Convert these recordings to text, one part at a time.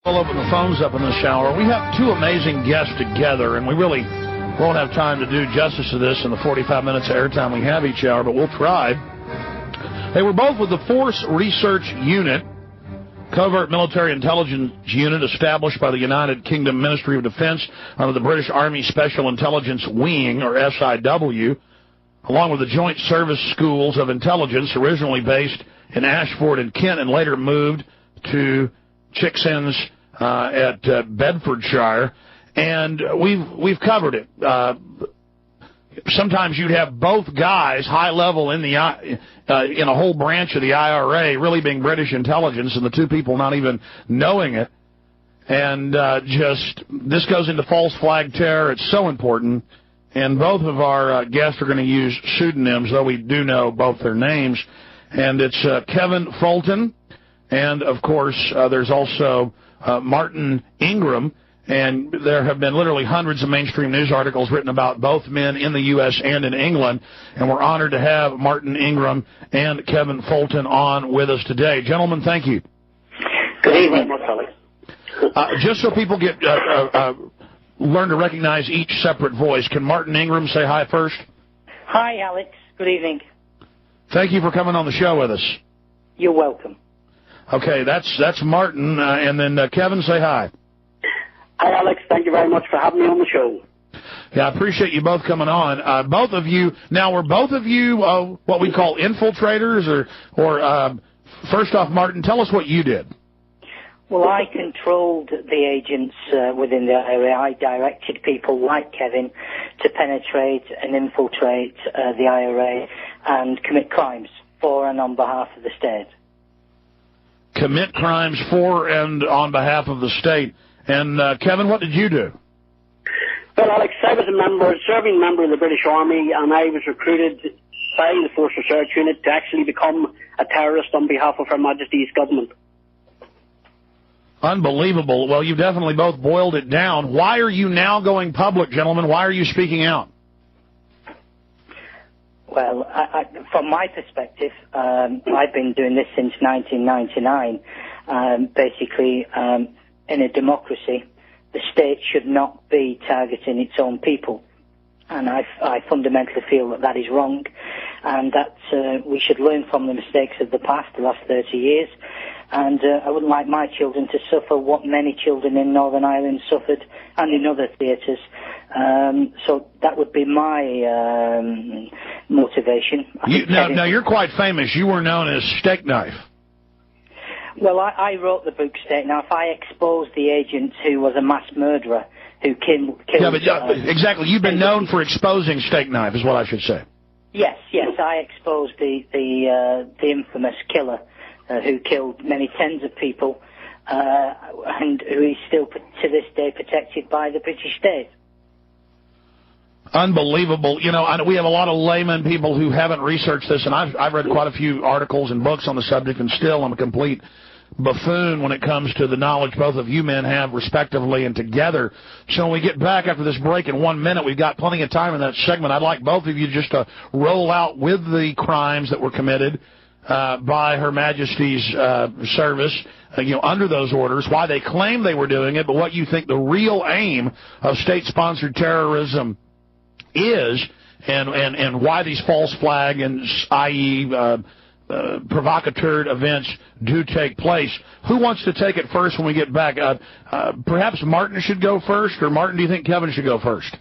We'll open the phones up in the shower. We have two amazing guests together, and we really won't have time to do justice to this in the 45 minutes of airtime we have each hour, but we'll try. They were both with the Force Research Unit, covert military intelligence unit established by the United Kingdom Ministry of Defense under the British Army Special Intelligence Wing, or SIW, along with the Joint Service Schools of Intelligence, originally based in Ashford and Kent and later moved to Chicksons at Bedfordshire, and we've covered it. Sometimes you'd have both guys high level in a whole branch of the IRA really being British intelligence, and the two people not even knowing it. And this goes into false flag terror. It's so important. And both of our guests are going to use pseudonyms, though we do know both their names. And it's Kevin Fulton. And, of course, there's also Martin Ingram, and there have been literally hundreds of mainstream news articles written about both men in the U.S. and in England, and we're honored to have Martin Ingram and Kevin Fulton on with us today. Gentlemen, thank you. Good evening, Alex. Just so people get learn to recognize each separate voice, can Martin Ingram say hi first? Hi, Alex. Good evening. Thank you for coming on the show with us. You're welcome. Okay, that's Martin, and then Kevin, say hi. Hi, Alex. Thank you very much for having me on the show. Yeah, I appreciate you both coming on. Both of you, now, were both of you what we call infiltrators, or first off, Martin, tell us what you did. Well, I controlled the agents within the IRA. I directed people like Kevin to penetrate and infiltrate the IRA and commit crimes for and on behalf of the state. Commit crimes for and on behalf of the state. And, Kevin, what did you do? Well, Alex, I was a serving member of the British Army, and I was recruited by the Force Research Unit to actually become a terrorist on behalf of Her Majesty's government. Unbelievable. Well, you've definitely both boiled it down. Why are you now going public, gentlemen? Why are you speaking out? Well, from my perspective, I've been doing this since 1999. Basically, in a democracy, the state should not be targeting its own people. And I fundamentally feel that that is wrong, and that we should learn from the mistakes of the past, the last 30 years. And I wouldn't like my children to suffer what many children in Northern Ireland suffered and in other theatres. So that would be my motivation. Now, you're quite famous. You were known as Stakeknife. Well, I wrote the book Stakeknife. I exposed the agent who was a mass murderer who killed... exactly. You've been known for exposing Stakeknife, is what I should say. Yes. I exposed the infamous killer who killed many tens of people, and who is still, to this day, protected by the British state. Unbelievable. You know, we have a lot of layman people who haven't researched this, and I've read quite a few articles and books on the subject, and still I'm a complete buffoon when it comes to the knowledge both of you men have respectively and together. So when we get back after this break in 1 minute, we've got plenty of time in that segment. I'd like both of you just to roll out with the crimes that were committed by Her Majesty's service, under those orders, why they claim they were doing it, but what you think the real aim of state-sponsored terrorism is, and why these false flag and i.e. Provocateur events do take place. Who wants to take it first when we get back? Perhaps Martin should go first, or Martin, do you think Kevin should go first?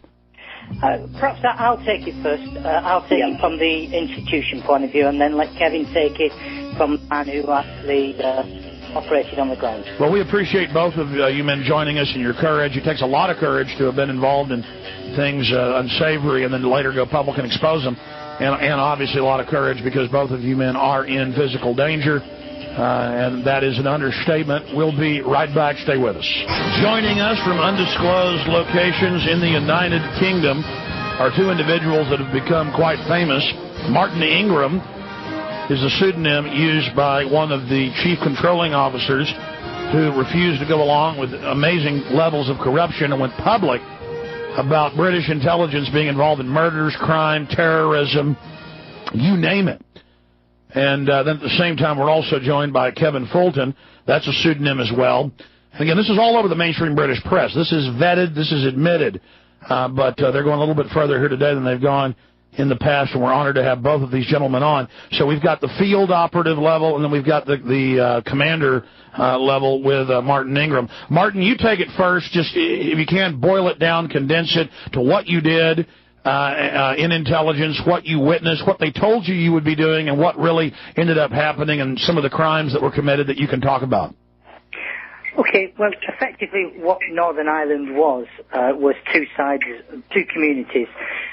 Perhaps I'll take it first. I'll take it from the institution point of view, and then let Kevin take it from the man who actually operated on the ground. Well, we appreciate both of you men joining us and your courage. It takes a lot of courage to have been involved in things unsavory and then later go public and expose them. And obviously a lot of courage because both of you men are in physical danger. And that is an understatement. We'll be right back. Stay with us. Joining us from undisclosed locations in the United Kingdom are two individuals that have become quite famous. Martin Ingram is a pseudonym used by one of the chief controlling officers who refused to go along with amazing levels of corruption and went public about British intelligence being involved in murders, crime, terrorism, you name it. And then at the same time, we're also joined by Kevin Fulton. That's a pseudonym as well. And again, this is all over the mainstream British press. This is vetted. This is admitted. But they're going a little bit further here today than they've gone in the past, and we're honored to have both of these gentlemen on. So we've got the field operative level, and then we've got the commander level with Martin Ingram. Martin, you take it first. Just, if you can, boil it down, condense it to what you did in intelligence, what you witnessed, what they told you you would be doing, and what really ended up happening, and some of the crimes that were committed that you can talk about. Okay, well, effectively what Northern Ireland was two sides, two communities,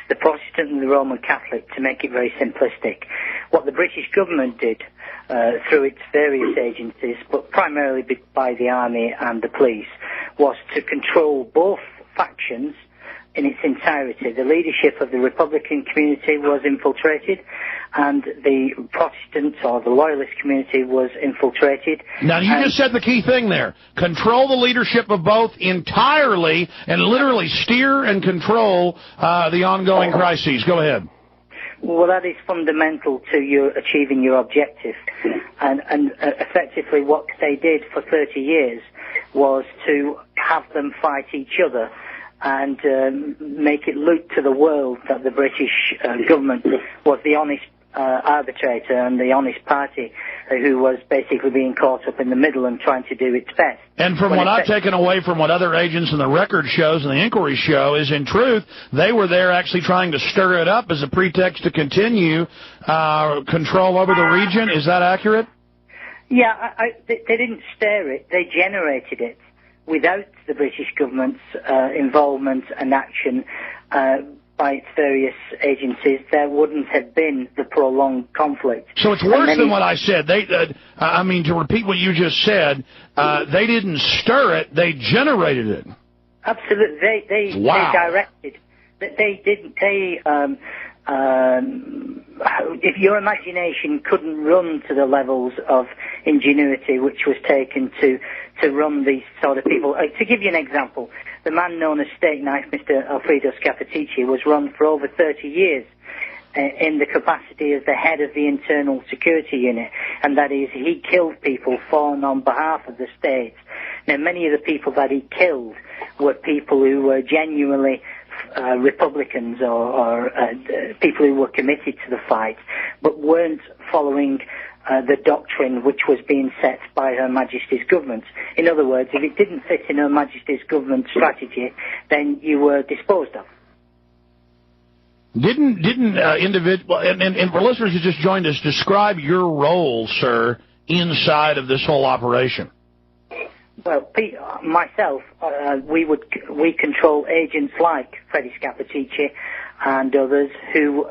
the Protestant and the Roman Catholic, to make it very simplistic. What the British government did through its various agencies, but primarily by the army and the police, was to control both factions in its entirety. The leadership of the Republican community was infiltrated, and the Protestant or the loyalist community was infiltrated. Now, you just said the key thing there. Control the leadership of both entirely and literally steer and control the ongoing crises. Go ahead. Well, that is fundamental to your achieving your objective. And effectively what they did for 30 years was to have them fight each other and make it look to the world that the British government was the honest arbitrator and the honest party who was basically being caught up in the middle and trying to do its best. And from what I've taken away from what other agents in the record shows and the inquiry show is, in truth, they were there actually trying to stir it up as a pretext to continue control over the region. Is that accurate? Yeah, they didn't stir it. They generated it. Without the British government's involvement and action by its various agencies, there wouldn't have been the prolonged conflict. So it's worse than what I said. I mean, to repeat what you just said, they didn't stir it, they generated it. Absolutely. They directed. They didn't. If your imagination couldn't run to the levels of ingenuity which was taken to run these sort of people. To give you an example, the man known as Stakeknife, Mr. Alfredo Scappaticci, was run for over 30 years in the capacity as the head of the internal security unit, and that is, he killed people for and on behalf of the state. Now, many of the people that he killed were people who were genuinely Republicans or people who were committed to the fight, but weren't following the doctrine which was being set by Her Majesty's government. In other words, if it didn't fit in Her Majesty's government strategy, then you were disposed of. Didn't individual and for listeners who just joined us, describe your role, sir, inside of this whole operation? Well, myself, we control agents like Freddie Scappaticci and others who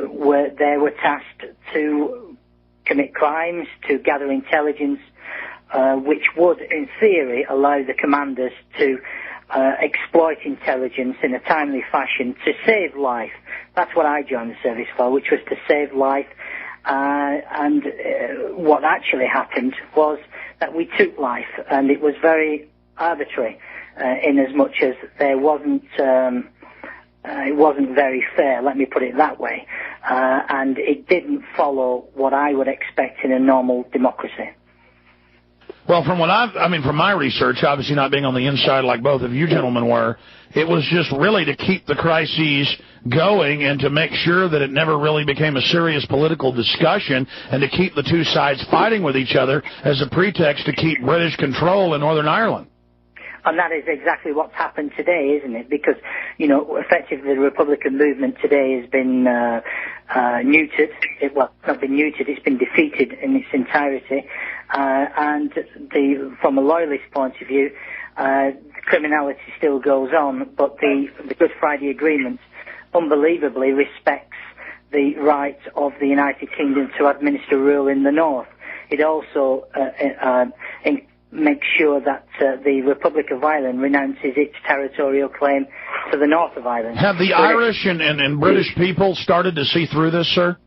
were tasked to commit crimes, to gather intelligence, which would, in theory, allow the commanders to exploit intelligence in a timely fashion to save life. That's what I joined the service for, which was to save life. And what actually happened was that we took life, and it was very arbitrary, in as much as there wasn't, it wasn't very fair, let me put it that way, and it didn't follow what I would expect in a normal democracy. Well, from what from my research, obviously not being on the inside like both of you gentlemen were, it was just really to keep the crises going and to make sure that it never really became a serious political discussion, and to keep the two sides fighting with each other as a pretext to keep British control in Northern Ireland. And that is exactly what's happened today, isn't it? Because, you know, effectively the Republican movement today has been neutered. Well, it's not been neutered, it's been defeated in its entirety. And from a loyalist point of view, criminality still goes on, but the Good Friday Agreement unbelievably respects the right of the United Kingdom to administer rule in the north. It also makes sure that the Republic of Ireland renounces its territorial claim to the north of Ireland. Have the Irish and British people started to see through this, sir?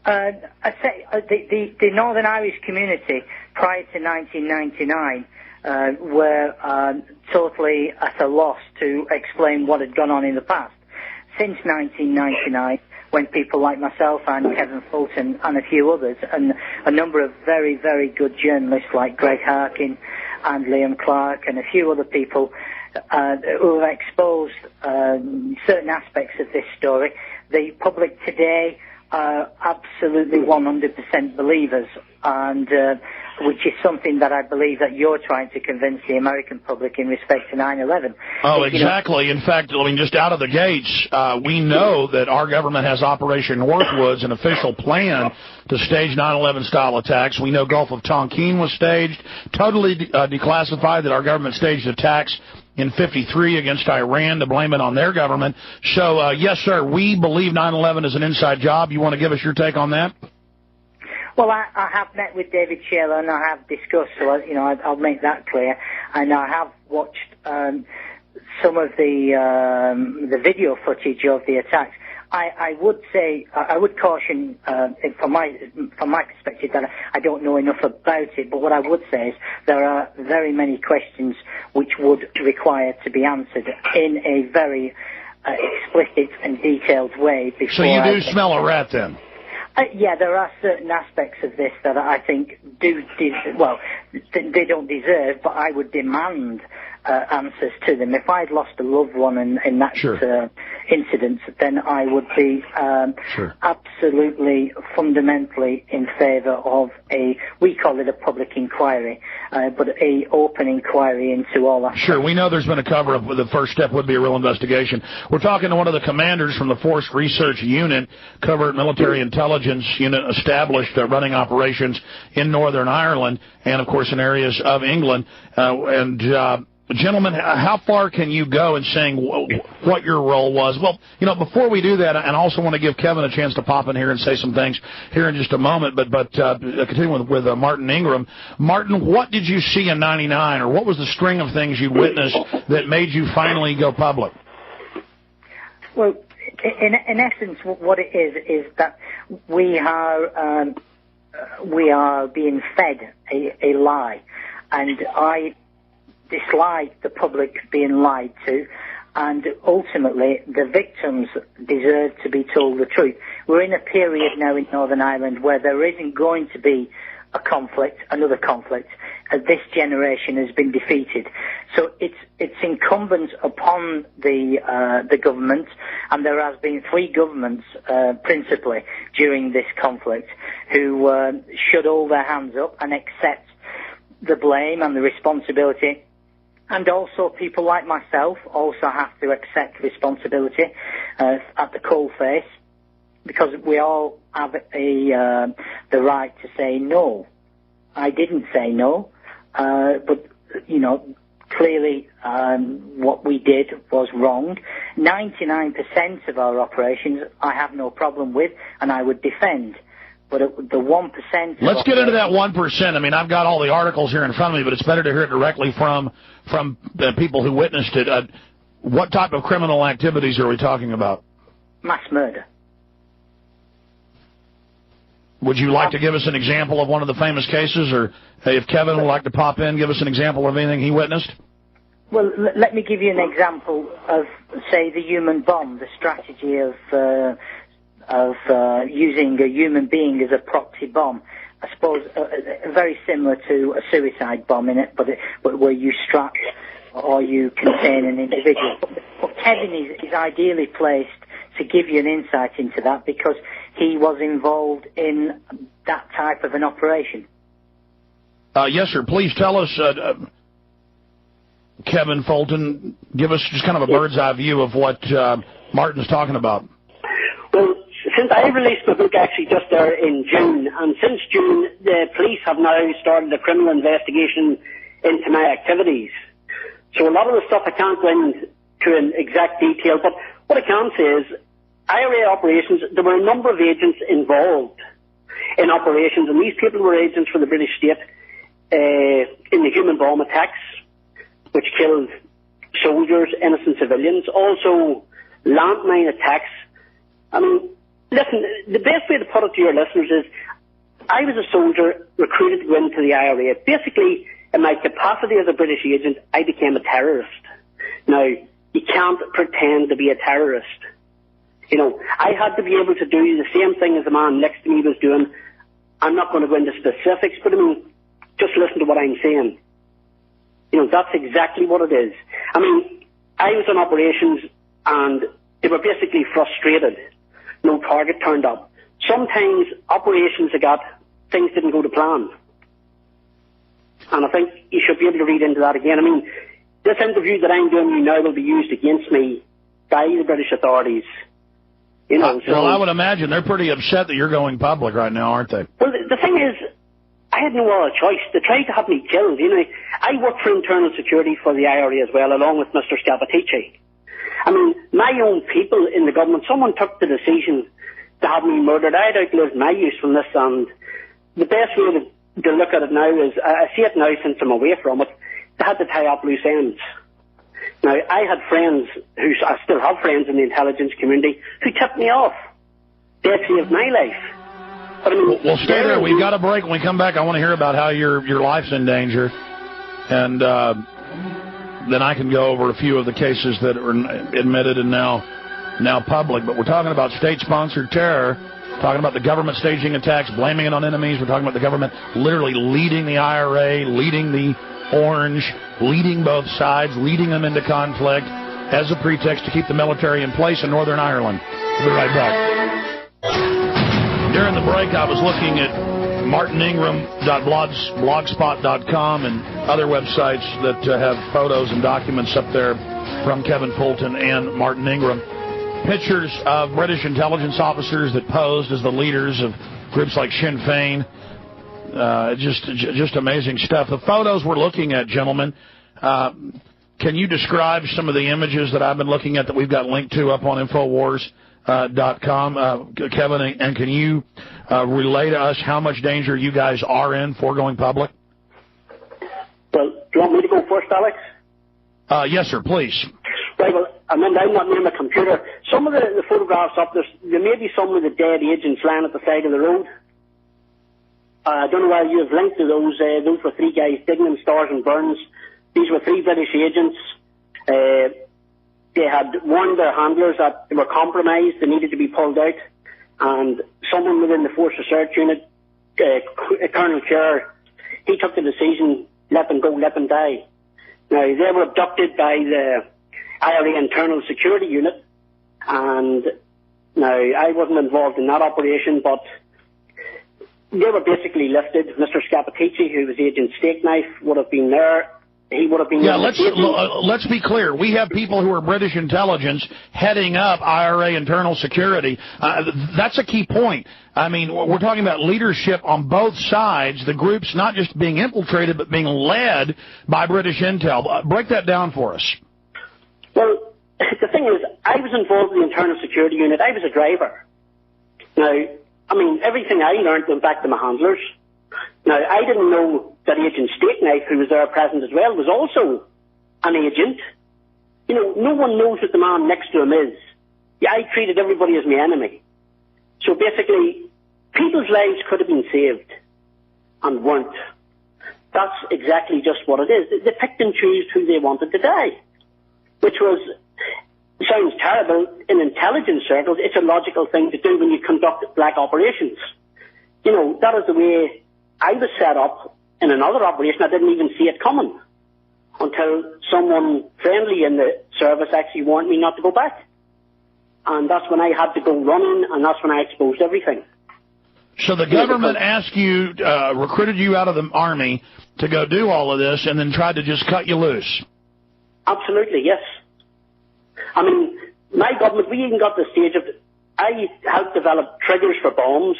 I say the Northern Irish community prior to 1999 were totally at a loss to explain what had gone on in the past. Since 1999, when people like myself and Kevin Fulton and a few others, and a number of very, very good journalists like Greg Harkin and Liam Clark and a few other people who have exposed certain aspects of this story. The public today are absolutely 100% believers, and which is something that I believe that you're trying to convince the American public in respect to 9/11. Oh, exactly. In fact, I mean, just out of the gates, we know that our government has Operation Northwoods, an official plan to stage 9/11-style attacks. We know Gulf of Tonkin was staged, totally declassified, that our government staged attacks in 53 against Iran to blame it on their government. So, yes, sir, we believe 9/11 is an inside job. You want to give us your take on that? Well, I have met with David Shayler and I have discussed, so I'll make that clear. And I have watched some of the video footage of the attacks. I would say, I would caution, from my perspective, that I don't know enough about it, but what I would say is there are very many questions which would require to be answered in a very explicit and detailed way before. So you do smell a rat then? Yeah, there are certain aspects of this that I think they don't deserve, but I would demand answers to them. If I'd lost a loved one in that incident, then I would be absolutely fundamentally in favour of we call it a public inquiry, but a open inquiry into all that. Sure, we know there's been a cover-up. The first step would be a real investigation. We're talking to one of the commanders from the Force Research Unit, Covert Military Intelligence Unit, established running operations in Northern Ireland and, of course, in areas of England. Gentlemen, how far can you go in saying what your role was? Well, before we do that, and I also want to give Kevin a chance to pop in here and say some things here in just a moment, but continuing with Martin Ingram. Martin, what did you see in 99, or what was the string of things you witnessed that made you finally go public? Well, in essence, what it is that we are being fed a lie, and I dislike the public being lied to, and ultimately the victims deserve to be told the truth. We're in a period now in Northern Ireland where there isn't going to be another conflict. This generation has been defeated. So it's incumbent upon the government, and there has been 3 governments principally during this conflict who should hold their hands up and accept the blame and the responsibility. And also people like myself also have to accept responsibility at the coalface, because we all have the right to say no. I didn't say no, but, clearly what we did was wrong. 99% of our operations I have no problem with, and I would defend. But the 1%... Let's get into that 1%. I mean, I've got all the articles here in front of me, but it's better to hear it directly from the people who witnessed it. What type of criminal activities are we talking about? Mass murder. Would you like to give us an example of one of the famous cases, or if Kevin would like to pop in, give us an example of anything he witnessed? Well, let me give you an example of, say, the human bomb, the strategy of using a human being as a proxy bomb. I suppose very similar to a suicide bomb in it, but where you strap or you contain an individual. But Kevin is ideally placed to give you an insight into that, because he was involved in that type of an operation. Yes, sir. Please tell us, Kevin Fulton, give us just kind of a bird's-eye view of what Martin's talking about. Well, since I released my book actually just there in June, and since June, the police have now started a criminal investigation into my activities. So a lot of the stuff I can't go into in exact detail, but what I can say is, IRA operations, there were a number of agents involved in operations, and these people were agents for the British state in the human bomb attacks, which killed soldiers, innocent civilians, also landmine attacks. I mean, listen, the best way to put it to your listeners is, I was a soldier recruited to go into the IRA. Basically, in my capacity as a British agent, I became a terrorist. Now, you can't pretend to be a terrorist. I had to be able to do the same thing as the man next to me was doing. I'm not going to go into specifics, but I mean, just listen to what I'm saying. You know, that's exactly what it is. I mean, I was on operations and they were basically frustrated. No target turned up. Sometimes operations they got, things didn't go to plan. And I think you should be able to read into that again. I mean, this interview that I'm doing now will be used against me by the British authorities. You know, well, I would imagine they're pretty upset that you're going public right now, aren't they? Well, the thing is, I had no other choice. They tried to have me killed. You know, I worked for internal security for the IRA as well, along with Mr. Scappaticci. I mean, my own people in the government, someone took the decision to have me murdered. I had outlived my usefulness, and the best way to look at it now is, I see it now since I'm away from it, they had to tie up loose ends. Now, I had friends, I still have friends in the intelligence community, who tipped me off. They saved my life. But I mean, well, stay there. We've got a break. When we come back, I want to hear about how your life's in danger. And then I can go over a few of the cases that are admitted and now public. But we're talking about state-sponsored terror, talking about the government staging attacks, blaming it on enemies. We're talking about the government literally leading the IRA, leading the Orange, leading both sides, leading them into conflict as a pretext to keep the military in place in Northern Ireland. We'll be right back. During the break, I was looking at martiningram.blogspot.com and other websites that have photos and documents up there from Kevin Fulton and Martin Ingram. Pictures of British intelligence officers that posed as the leaders of groups like Sinn Féin. Just amazing stuff. The photos we're looking at, gentlemen, can you describe some of the images that I've been looking at that we've got linked to up on Infowars.com, Kevin, and can you relay to us how much danger you guys are in for going public? Well, do you want me to go first, Alex? Yes, sir, please. Right, well, I'm not near my computer. Some of the photographs up there may be some of the dead agents lying at the side of the road. I don't know whether you have linked to those. Those were three guys, Dignam, Stars and Burns. These were three British agents. They had warned their handlers that they were compromised, they needed to be pulled out, and someone within the Force Research Unit, Colonel Kerr, he took the decision, let them go, let them die. Now, they were abducted by the IRA Internal Security Unit, and now, I wasn't involved in that operation, but they were basically lifted. Mr. Scappaticci, who was Agent Stakeknife, would have been there. He would have been... Yeah, let's be clear. We have people who are British intelligence heading up IRA internal security. That's a key point. I mean, we're talking about leadership on both sides, the groups not just being infiltrated, but being led by British intel. Break that down for us. Well, the thing is, I was involved in the internal security unit. I was a driver. Now, I mean, everything I learned went back to my handlers. Now, I didn't know that Agent Stakeknife, who was there present as well, was also an agent. You know, no one knows what the man next to him is. Yeah, I treated everybody as my enemy. So basically, people's lives could have been saved and weren't. That's exactly just what it is. They picked and chose who they wanted to die, which was... sounds terrible. In intelligence circles, it's a logical thing to do when you conduct black operations. You know, that is the way I was set up in another operation. I didn't even see it coming until someone friendly in the service actually warned me not to go back. And that's when I had to go running, and that's when I exposed everything. So the government asked you, recruited you out of the army to go do all of this and then tried to just cut you loose? Absolutely, yes. I mean, my government, we even got to the stage of, I helped develop triggers for bombs.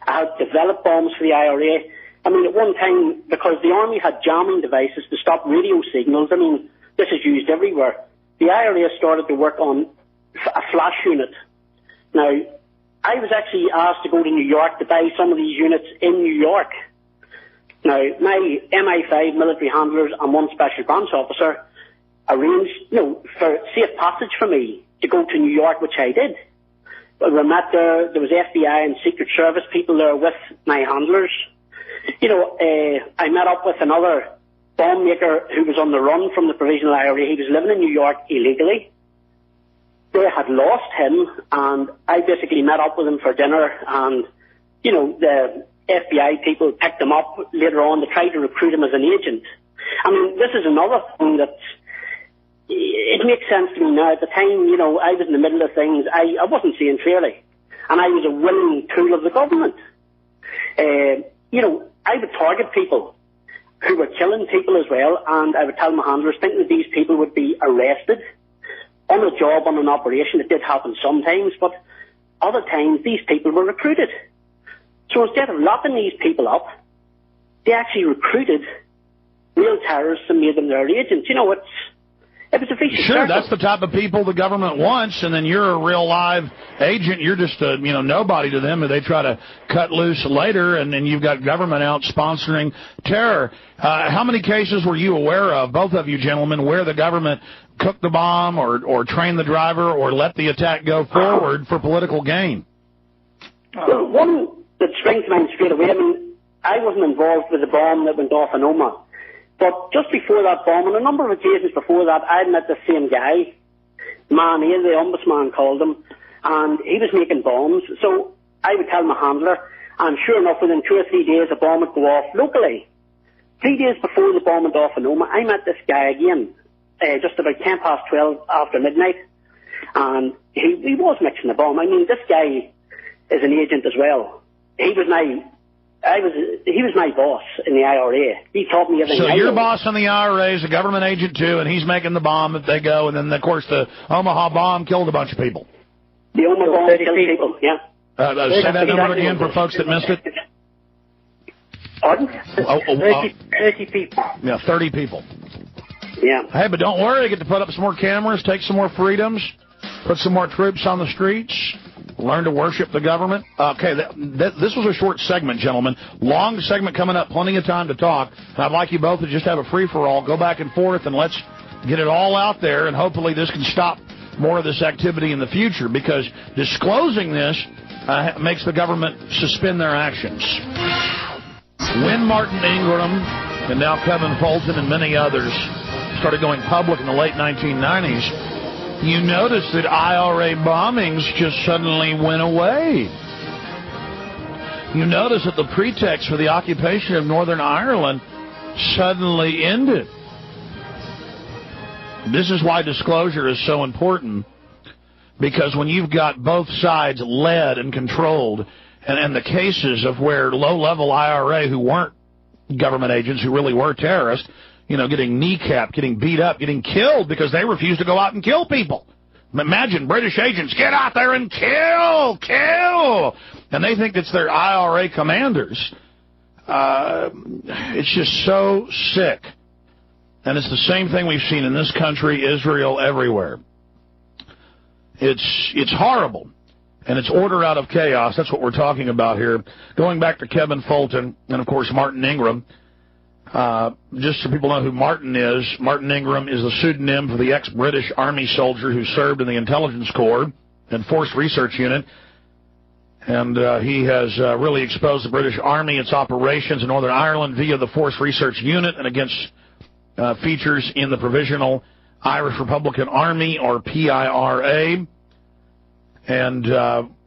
I helped develop bombs for the IRA. I mean, at one time, because the army had jamming devices to stop radio signals, I mean, this is used everywhere. The IRA started to work on a flash unit. Now, I was actually asked to go to New York to buy some of these units in New York. Now, my MI5 military handlers and one special branch officer arranged, you know, for safe passage for me to go to New York, which I did. But we met there. There was FBI and Secret Service people there with my handlers. You know, I met up with another bomb maker who was on the run from the Provisional IRA. He was living in New York illegally. They had lost him, and I basically met up with him for dinner, and, you know, the FBI people picked him up later on to try to recruit him as an agent. I mean, this is another thing that it makes sense to me now. At the time, you know, I was in the middle of things. I wasn't seeing fairly, and I was a willing tool of the government. You know, I would target people who were killing people as well, and I would tell my handlers, thinking that these people would be arrested on a job, on an operation. It did happen sometimes, but other times these people were recruited. So instead of locking these people up, they actually recruited real terrorists and made them their agents. You know, it was a vicious circle. Sure, that's the type of people the government wants, and then you're a real live agent. You're just a nobody to them, and they try to cut loose later, and then you've got government out sponsoring terror. How many cases were you aware of, both of you gentlemen, where the government cooked the bomb or trained the driver or let the attack go forward for political gain? Well, one that springs to mind straight away, I mean, I wasn't involved with the bomb that went off in Omagh. But just before that bomb, on a number of occasions before that, I'd met the same guy, Manny, the ombudsman called him, and he was making bombs. So I would tell my handler, and sure enough, within 2 or 3 days, a bomb would go off locally. 3 days before the bomb went off in Omagh, I met this guy again, just about 12 after midnight, and he was mixing the bomb. I mean, this guy is an agent as well. He was my boss in the IRA. He taught me everything. So your boss in the IRA is a government agent too, and he's making the bomb if they go, and then of course the Omaha bomb killed a bunch of people. The Omaha bomb killed people, yeah. Say that number again for folks that missed it. Pardon? 30 people. Yeah, 30 people. Yeah. Hey, but don't worry, you get to put up some more cameras, take some more freedoms, put some more troops on the streets, learn to worship the government. Okay, this was a short segment, gentlemen. Long segment coming up, plenty of time to talk. And I'd like you both to just have a free-for-all, go back and forth, and let's get it all out there, and hopefully this can stop more of this activity in the future, because disclosing this makes the government suspend their actions. When Martin Ingram and now Kevin Fulton and many others started going public in the late 1990s, you notice that IRA bombings just suddenly went away. You notice that the pretext for the occupation of Northern Ireland suddenly ended. This is why disclosure is so important, because when you've got both sides led and controlled, and the cases of where low-level IRA who weren't government agents, who really were terrorists, getting kneecapped, getting beat up, getting killed because they refused to go out and kill people. Imagine British agents, get out there and kill. And they think it's their IRA commanders. It's just so sick. And it's the same thing we've seen in this country, Israel, everywhere. It's horrible. And it's order out of chaos. That's what we're talking about here. Going back to Kevin Fulton and, of course, Martin Ingram. Just so people know who Martin Ingram is the pseudonym for the ex-British Army soldier who served in the Intelligence Corps and Force Research Unit. And he has really exposed the British Army, its operations in Northern Ireland via the Force Research Unit and against features in the Provisional Irish Republican Army, or PIRA. And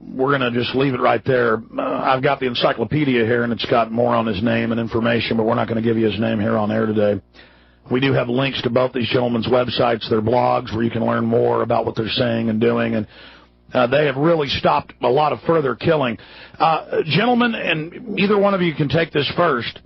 we're going to just leave it right there. I've got the encyclopedia here, and it's got more on his name and information, but we're not going to give you his name here on air today. We do have links to both these gentlemen's websites, their blogs, where you can learn more about what they're saying and doing, and they have really stopped a lot of further killing. Gentlemen, and either one of you can take this first.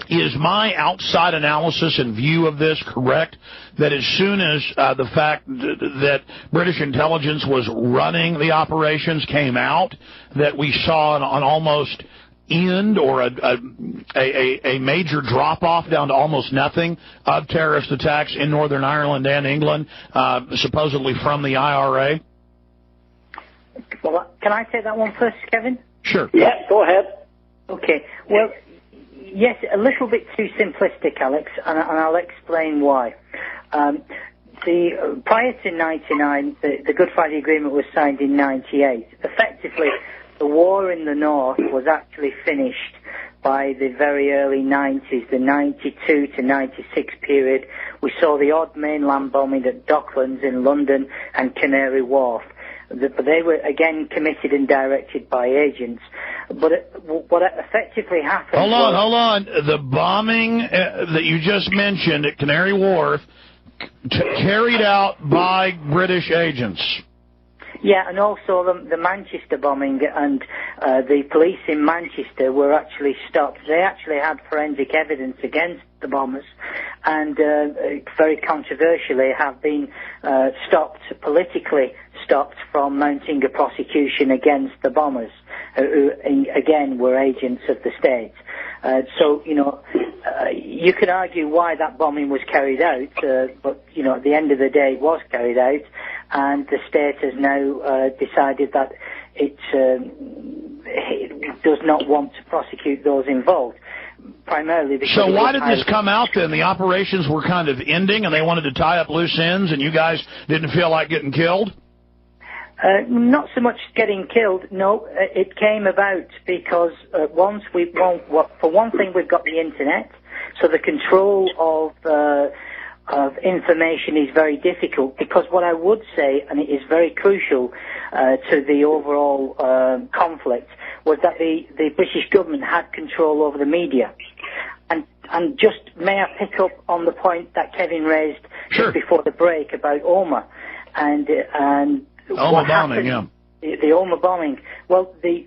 Is my outside analysis and view of this correct, that as soon as the fact that British intelligence was running the operations came out, that we saw an almost end or a major drop-off down to almost nothing of terrorist attacks in Northern Ireland and England, supposedly from the IRA? Well, can I take that one first, Kevin? Sure. Yeah, go ahead. Okay. Well, yes, a little bit too simplistic, Alex, and I'll explain why. Prior to 99, the Good Friday Agreement was signed in 98. Effectively, the war in the north was actually finished by the very early 90s, the 92 to 96 period. We saw the odd mainland bombing at Docklands in London and Canary Wharf. But they were, again, committed and directed by agents. But what effectively happened... Hold on. The bombing that you just mentioned at Canary Wharf carried out by British agents. Yeah, and also the Manchester bombing, and the police in Manchester were actually stopped. They actually had forensic evidence against the bombers, and very controversially have been politically stopped from mounting a prosecution against the bombers, who again were agents of the state. So, you could argue why that bombing was carried out, but, at the end of the day it was carried out, and the state has now decided that it does not want to prosecute those involved, primarily because... So why did this come out then? The operations were kind of ending and they wanted to tie up loose ends and you guys didn't feel like getting killed? Not so much getting killed, no. It came about because for one thing, we've got the internet, so the control of information is very difficult. Because what I would say, and it is very crucial to the overall conflict, was that the British government had control over the media. And just may I pick up on the point that Kevin raised just before the break about Omagh and Omagh bombing, yeah. The Omagh bombing. Well, the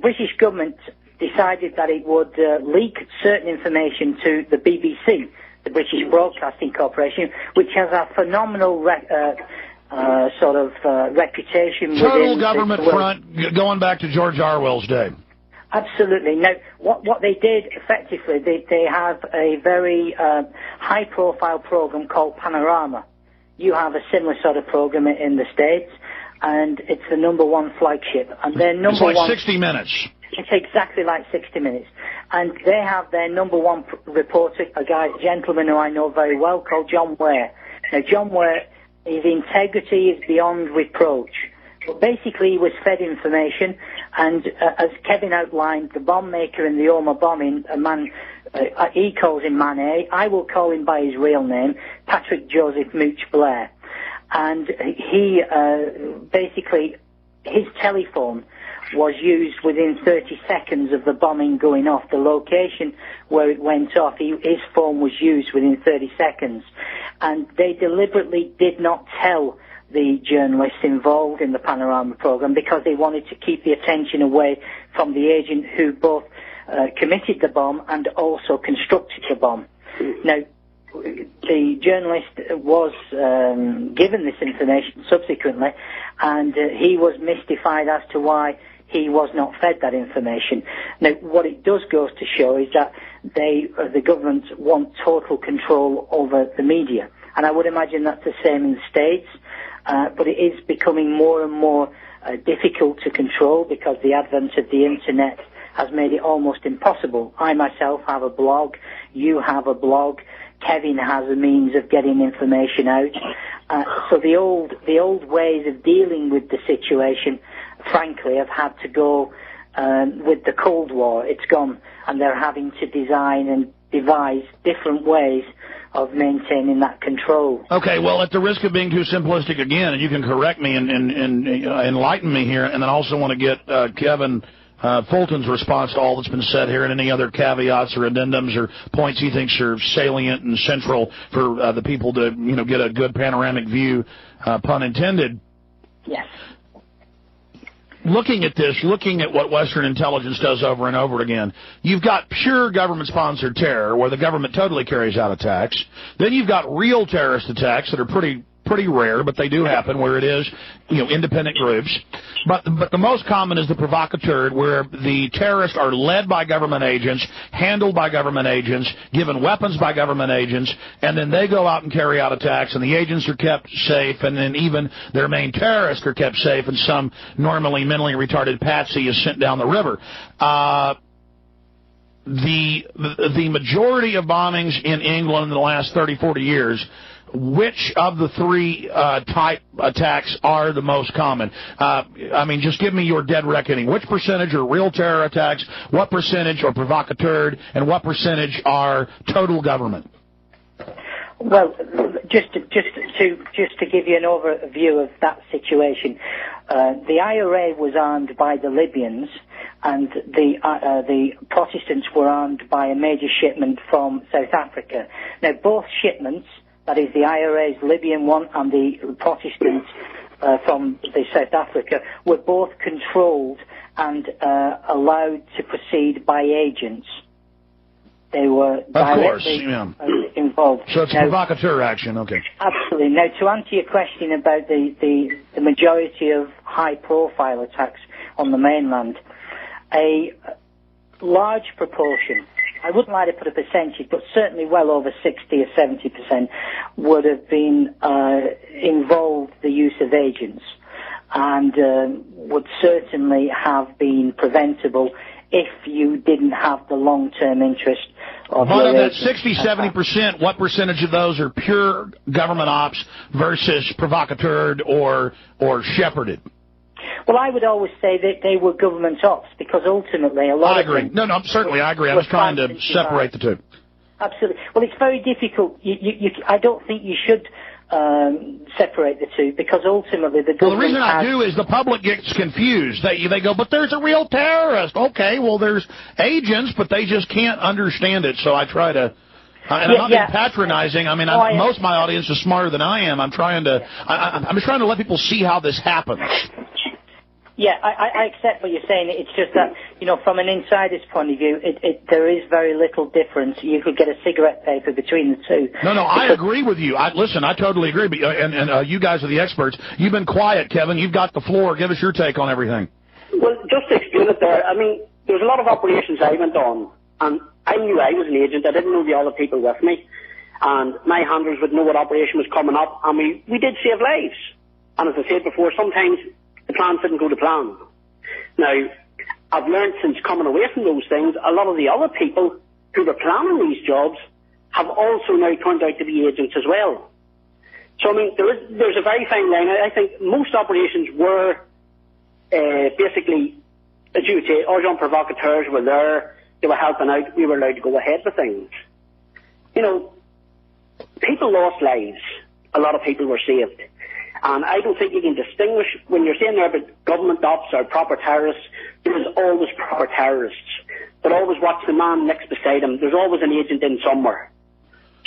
British government decided that it would leak certain information to the BBC, the British Broadcasting Corporation, which has a phenomenal reputation. Total government front, going back to George Orwell's day. Absolutely. Now, what they did effectively, they have a very high-profile program called Panorama. You have a similar sort of program in the States, and it's the #1 flagship. And their number it's like one, 60 Minutes. It's exactly like 60 Minutes. And they have their #1 reporter, a gentleman who I know very well, called John Ware. Now, John Ware, his integrity is beyond reproach. But basically, he was fed information, and as Kevin outlined, the bomb maker in the Omagh bombing, a man, he calls him Man A. I will call him by his real name, Patrick Joseph Mooch Blair. And he basically, his telephone was used within 30 seconds of the bombing going off. The location where it went off, his phone was used within 30 seconds. And they deliberately did not tell the journalists involved in the Panorama program because they wanted to keep the attention away from the agent who both committed the bomb and also constructed the bomb. Now, the journalist was given this information subsequently, and he was mystified as to why he was not fed that information. Now, what it does goes to show is that the government want total control over the media, and I would imagine that's the same in the States, but it is becoming more and more difficult to control because the advent of the internet has made it almost impossible. I myself have a blog, you have a blog, Kevin has a means of getting information out. So the old ways of dealing with the situation, frankly, have had to go with the Cold War. It's gone, and they're having to design and devise different ways of maintaining that control. Okay, well, at the risk of being too simplistic again, and you can correct me and enlighten me here, and then I also want to get Kevin Fulton's response to all that's been said here and any other caveats or addendums or points he thinks are salient and central for the people to, get a good panoramic view, pun intended. Yes. Looking at this, looking at what Western intelligence does over and over again, you've got pure government-sponsored terror where the government totally carries out attacks. Then you've got real terrorist attacks that are pretty rare, but they do happen where it is, independent groups. But the most common is the provocateur, where the terrorists are led by government agents, handled by government agents, given weapons by government agents, and then they go out and carry out attacks, and the agents are kept safe, and then even their main terrorists are kept safe, and some normally mentally retarded patsy is sent down the river. The majority of bombings in England in the last 30, 40 years, which of the three type attacks are the most common? Just give me your dead reckoning. Which percentage are real terror attacks? What percentage are provocateur? And what percentage are total government? Well, just to give you an overview of that situation, the IRA was armed by the Libyans, and the Protestants were armed by a major shipment from South Africa. Now, both shipments, that is the IRA's Libyan one and the Protestants from the South Africa, were both controlled and allowed to proceed by agents. They were directly involved. So it's a provocateur action, okay. Absolutely. Now, to answer your question about the majority of high-profile attacks on the mainland, a large proportion, I wouldn't like to put a percentage, but certainly well over 60 or 70% would have been involved the use of agents, and would certainly have been preventable if you didn't have the long-term interest of But of that agent. 60-70%, what percentage of those are pure government ops versus provocateured or shepherded? Well, I would always say that they were government ops, because ultimately a lot I of agree. them... No, certainly I agree. I was trying to separate the two. Absolutely. Well, it's very difficult. I don't think you should separate the two, because ultimately the government... Well, the reason I do is the public gets confused. They go, but there's a real terrorist. Okay, well, there's agents, but they just can't understand it, so I try to... And I'm not being patronizing. I mean, most of my audience is smarter than I am. I'm just trying to let people see how this happens. Yeah, I accept what you're saying. It's just that, from an insider's point of view, there is very little difference. You could get a cigarette paper between the two. No, I agree with you. Listen, I totally agree. And you guys are the experts. You've been quiet, Kevin. You've got the floor. Give us your take on everything. Well, just to explain it there, I mean, there's a lot of operations I went on, and I knew I was an agent. I didn't know the other people with me. And my handlers would know what operation was coming up, and we did save lives. And as I said before, sometimes the plans didn't go to plan. Now, I've learned since coming away from those things, a lot of the other people who were planning these jobs have also now turned out to be agents as well. So, I mean, there's a very fine line. I think most operations were basically, as you would say, urgent provocateurs were there, they were helping out, we were allowed to go ahead with things. People lost lives, a lot of people were saved. And I don't think you can distinguish, when you're saying there about government ops or proper terrorists, there's always proper terrorists. But always watch the man next beside him. There's always an agent in somewhere.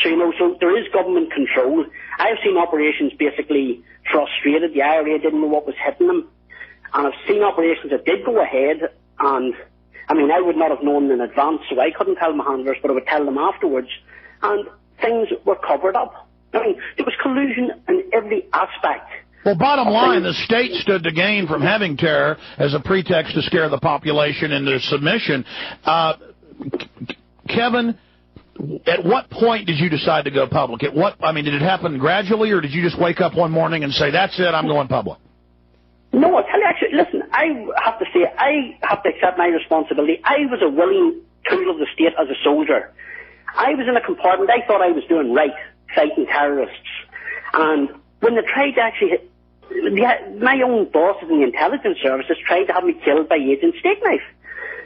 So, so there is government control. I've seen operations basically frustrated. The IRA didn't know what was hitting them. And I've seen operations that did go ahead, and, I mean, I would not have known in advance, so I couldn't tell my handlers, but I would tell them afterwards. And things were covered up. I mean, there was collusion in every aspect. Well, bottom line, the state stood to gain from having terror as a pretext to scare the population into submission. Kevin, at what point did you decide to go public? Did it happen gradually, or did you just wake up one morning and say, that's it, I'm going public? No, I'll tell you, actually, listen, I have to say, I have to accept my responsibility. I was a willing tool of the state as a soldier. I was in a compartment, I thought I was doing right, fighting terrorists. And when they tried to actually my own bosses in the intelligence services tried to have me killed by Agent Stakeknife.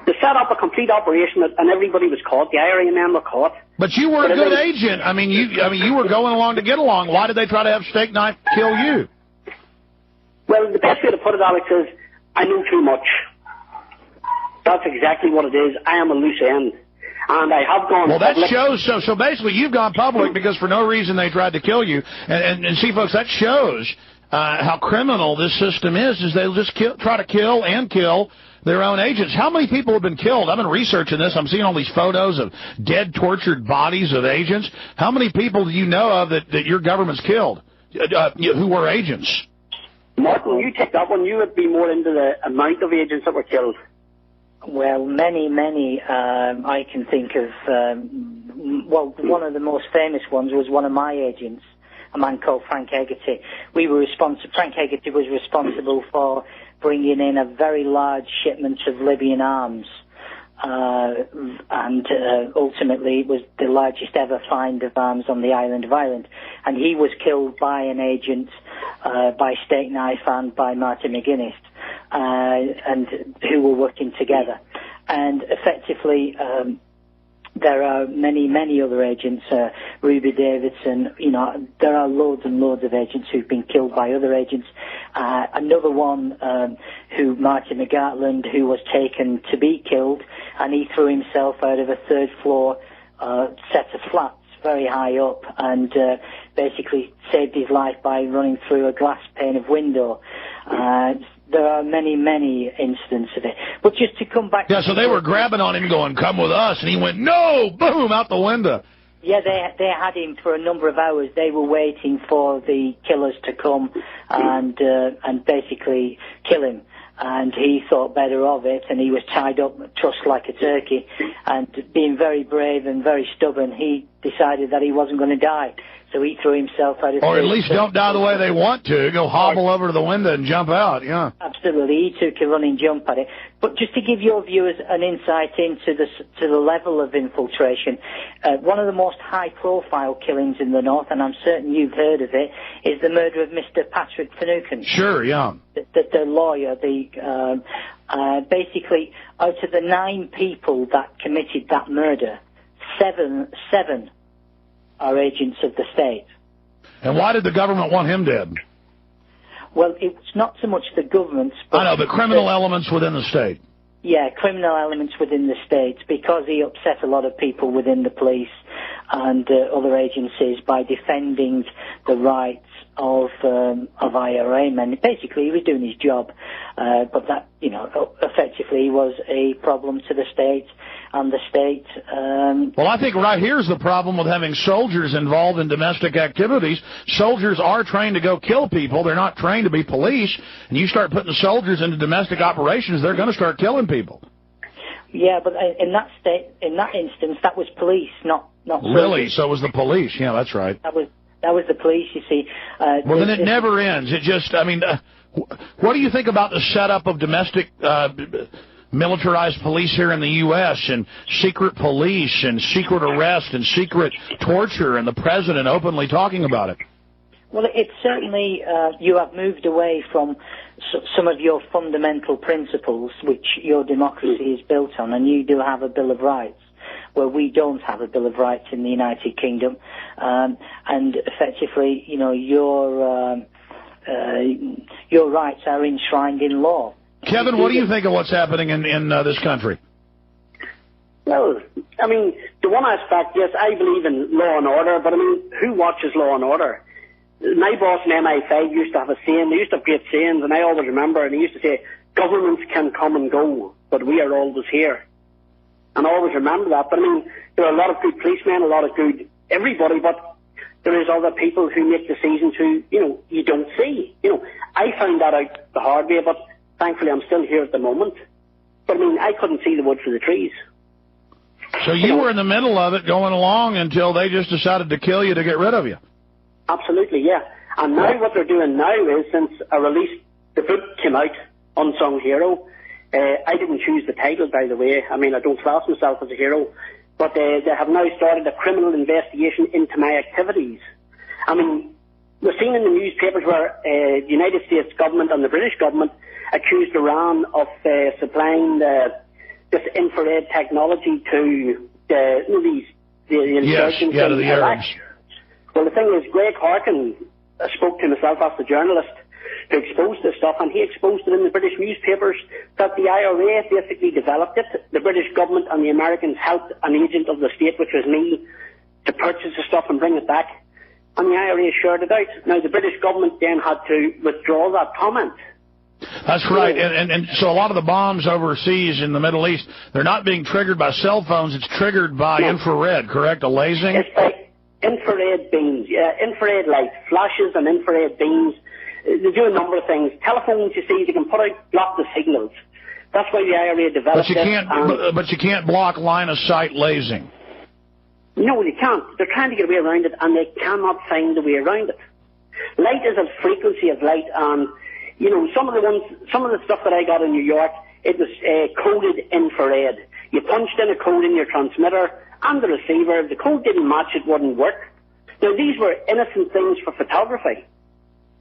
They set up a complete operation, and everybody was caught. The IRA men were caught. But you were a good agent. I mean, you were going along to get along. Why did they try to have Stakeknife kill you? Well, the best way to put it, Alex, is I knew too much. That's exactly what it is. I am a loose end. And I have gone public. Well, that shows. So basically, you've gone public because for no reason they tried to kill you. And see, folks, that shows how criminal this system is they'll just try to kill their own agents. How many people have been killed? I've been researching this. I'm seeing all these photos of dead, tortured bodies of agents. How many people do you know of that your government's killed who were agents? Martin, you take that one. You would be more into the amount of agents that were killed. Well, many. I can think of, one of the most famous ones was one of my agents, a man called Frank Hegarty. Frank Hegarty was responsible for bringing in a very large shipment of Libyan arms. And ultimately it was the largest ever find of arms on the island of Ireland. And he was killed by an agent, by Stakeknife and by Martin McGuinness, and who were working together. And effectively, there are many other agents, Ruby Davidson, there are loads and loads of agents who've been killed by other agents. Another one, Martin McGartland, who was taken to be killed, and he threw himself out of a third floor set of flats very high up, and basically saved his life by running through a glass pane of window. There are many incidents of it. But just to come back... Yeah, so they were grabbing on him going, come with us, and he went, no, boom, out the window. Yeah, they had him for a number of hours. They were waiting for the killers to come and basically kill him. And he thought better of it, and he was tied up, trussed like a turkey. And being very brave and very stubborn, he decided that he wasn't going to die. So he threw himself out of... Or at least don't die the way they want to. Go hobble over to the window and jump out, yeah. Absolutely. He took a running jump at it. But just to give your viewers an insight into the level of infiltration, one of the most high-profile killings in the North, and I'm certain you've heard of it, is the murder of Mr. Patrick Finucane. Sure, yeah. The lawyer, basically, out of the 9 people that committed that murder, seven are agents of the state. And why did the government want him dead? Well, it's not so much the government... I know, the criminal elements within the state. Yeah, criminal elements within the state, because he upset a lot of people within the police and other agencies by defending the rights of IRA men. Basically, he was doing his job, but that, effectively was a problem to the state, and the state... Well, I think right here's the problem with having soldiers involved in domestic activities. Soldiers are trained to go kill people. They're not trained to be police. And you start putting soldiers into domestic operations, they're going to start killing people. Yeah, but in that instance, that was police, not really? soldiers. So it was the police. Yeah, that's right. That was the police, you see. Well, then it never ends. It just, what do you think about the setup of domestic militarized police here in the U.S. and secret police and secret arrest and secret torture and the president openly talking about it? Well, it's certainly, you have moved away from some of your fundamental principles, which your democracy is built on, and you do have a Bill of Rights, where we don't have a Bill of Rights in the United Kingdom. And effectively, your rights are enshrined in law. Kevin, what do you think of what's happening in this country? Well, the one aspect, yes, I believe in law and order, but who watches law and order? My boss in MI5 used to have a saying, they used to have great sayings, and I always remember, and he used to say, governments can come and go, but we are always here. And I always remember that. But there are a lot of good policemen, a lot of good everybody, but there is other people who make decisions who, you don't see. I found that out the hard way, but thankfully I'm still here at the moment. But I couldn't see the wood for the trees. So you were in the middle of it going along until they just decided to kill you to get rid of you? Absolutely, yeah. And now what they're doing now is, since I released, the book came out, Unsung Hero. I didn't choose the title, by the way. I don't class myself as a hero. But they have now started a criminal investigation into my activities. We're seeing in the newspapers where the United States government and the British government accused Iran of supplying this infrared technology to the insurgents to the Arabs. Well, the thing is, Greg Harkin spoke to myself as the journalist to expose this stuff, and he exposed it in the British newspapers that the IRA basically developed it. The British government and the Americans helped an agent of the state, which was me, to purchase the stuff and bring it back. And the IRA shared it out. Now, the British government then had to withdraw that comment. That's right. And so a lot of the bombs overseas in the Middle East, they're not being triggered by cell phones. It's triggered by infrared, correct? A lasing? It's by infrared beams, infrared light, flashes and infrared beams. They do a number of things. Telephones, you see, they can block the signals. That's why the IRA developed But you can't block line of sight lasing. No, they can't. They're trying to get away around it, and they cannot find a way around it. Light is a frequency of light, and some of the stuff that I got in New York, it was coded infrared. You punched in a code in your transmitter and the receiver. If the code didn't match, it wouldn't work. Now, these were innocent things for photography,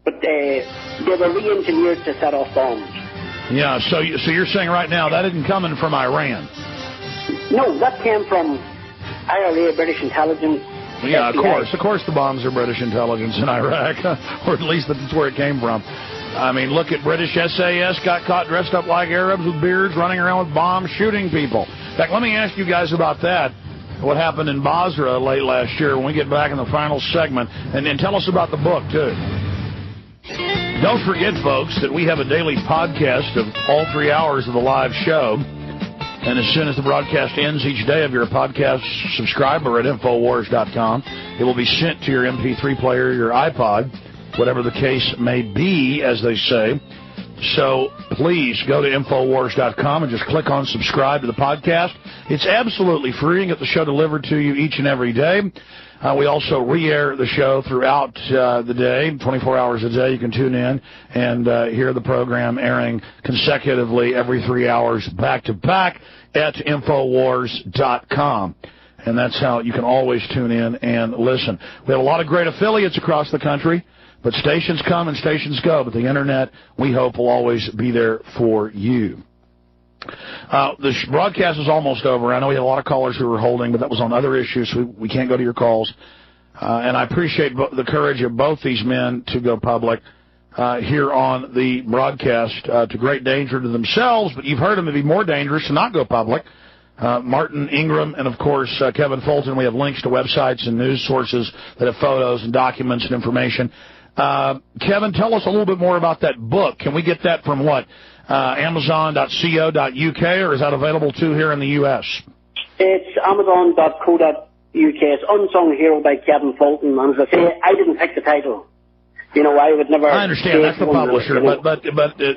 but they were re-engineered to set off bombs. Yeah, so you're saying right now that isn't coming from Iran? No, that came from IRA, British intelligence. Yeah, FBI. of course the bombs are British intelligence in Iraq, or at least that's where it came from. I mean, look at British SAS got caught dressed up like Arabs with beards, running around with bombs, shooting people. In fact, let me ask you guys about that, what happened in Basra late last year when we get back in the final segment, and then tell us about the book, too. Don't forget, folks, that we have a daily podcast of all 3 hours of the live show. And as soon as the broadcast ends each day, if you're a podcast subscriber at Infowars.com, it will be sent to your MP3 player, your iPod, whatever the case may be, as they say. So please go to Infowars.com and just click on subscribe to the podcast. It's absolutely free and get the show delivered to you each and every day. We also re-air the show throughout the day, 24 hours a day. You can tune in and hear the program airing consecutively every 3 hours back-to-back at Infowars.com. And that's how you can always tune in and listen. We have a lot of great affiliates across the country, but stations come and stations go. But the Internet, we hope, will always be there for you. The broadcast is almost over. I know we had a lot of callers who were holding, but that was on other issues. So we can't go to your calls. And I appreciate the courage of both these men to go public here on the broadcast to great danger to themselves. But you've heard them to be more dangerous to not go public. Martin Ingram and, of course, Kevin Fulton. We have links to websites and news sources that have photos and documents and information. Kevin, tell us a little bit more about that book. Can we get that from what? Amazon.co.uk, or is that available too here in the U.S.? It's Amazon.co.uk. It's Unsung Hero by Kevin Fulton. And as I say, I didn't pick the title. You know, I would never... I understand, that's the publisher, but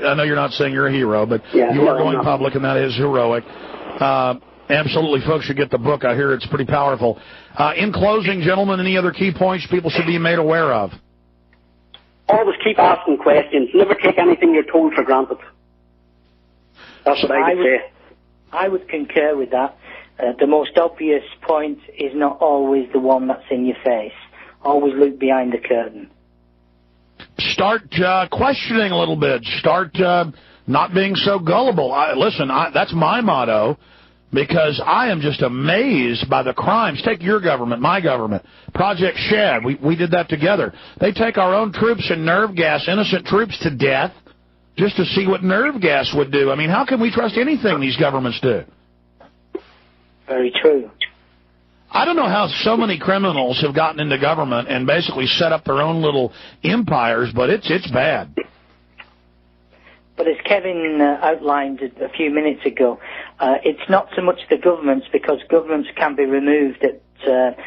I know you're not saying you're a hero, but yeah, you are going public, and that is heroic. Absolutely, folks should get the book. I hear it's pretty powerful. In closing, gentlemen, any other key points people should be made aware of? Always keep asking questions. Never take anything you're told for granted. That's what I would say. I would concur with that. The most obvious point is not always the one that's in your face. Always look behind the curtain. Start questioning a little bit. Start not being so gullible. That's my motto, because I am just amazed by the crimes. Take your government, my government, Project Shad. We did that together. They take our own troops and nerve gas innocent troops to death just to see what nerve gas would do. I mean, how can we trust anything these governments do? Very true. I don't know how so many criminals have gotten into government and basically set up their own little empires, but it's bad. But as Kevin outlined a few minutes ago, it's not so much the governments, because governments can be removed at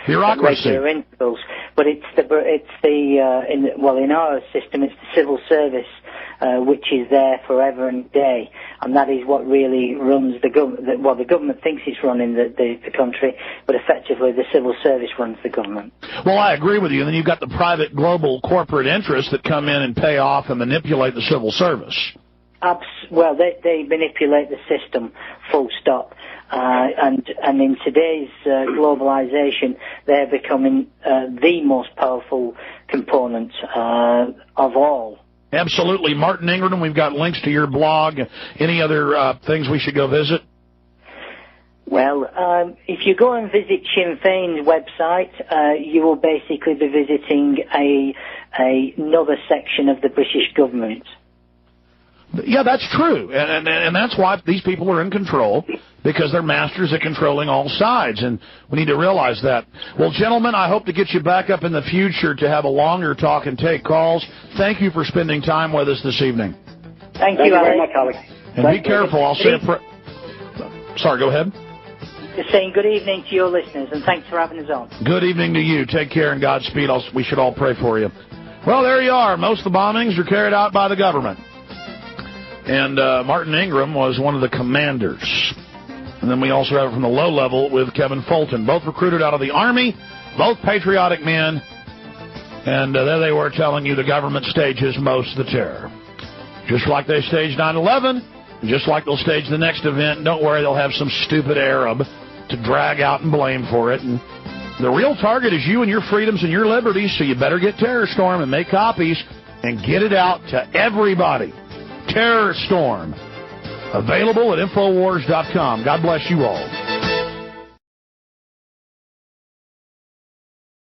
regular intervals. But in our system, it's the civil service, which is there forever and day, and that is what really runs the government. Well, the government thinks it's running the country, but effectively the civil service runs the government. Well, I agree with you. And then you've got the private global corporate interests that come in and pay off and manipulate the civil service. Well, they manipulate the system, full stop. And in today's globalization, they're becoming the most powerful component of all. Absolutely. Martin Ingram, we've got links to your blog. Any other things we should go visit? Well, if you go and visit Sinn Féin's website, you will basically be visiting another section of the British government. Yeah, that's true, and that's why these people are in control, because they're masters at controlling all sides, and we need to realize that. Well, gentlemen, I hope to get you back up in the future to have a longer talk and take calls. Thank you for spending time with us this evening. Thank you very much, Alex. And be careful. I'll say Sorry, go ahead. Just saying good evening to your listeners, and thanks for having us on. Good evening to you. Take care and Godspeed. We should all pray for you. Well, there you are. Most of the bombings are carried out by the government. And Martin Ingram was one of the commanders. And then we also have it from the low level with Kevin Fulton, both recruited out of the Army, both patriotic men. And there they were telling you the government stages most of the terror. Just like they staged 9/11, just like they'll stage the next event. Don't worry, they'll have some stupid Arab to drag out and blame for it. And the real target is you and your freedoms and your liberties, so you better get Terror Storm and make copies and get it out to everybody. Terror Storm. Available at Infowars.com. God bless you all.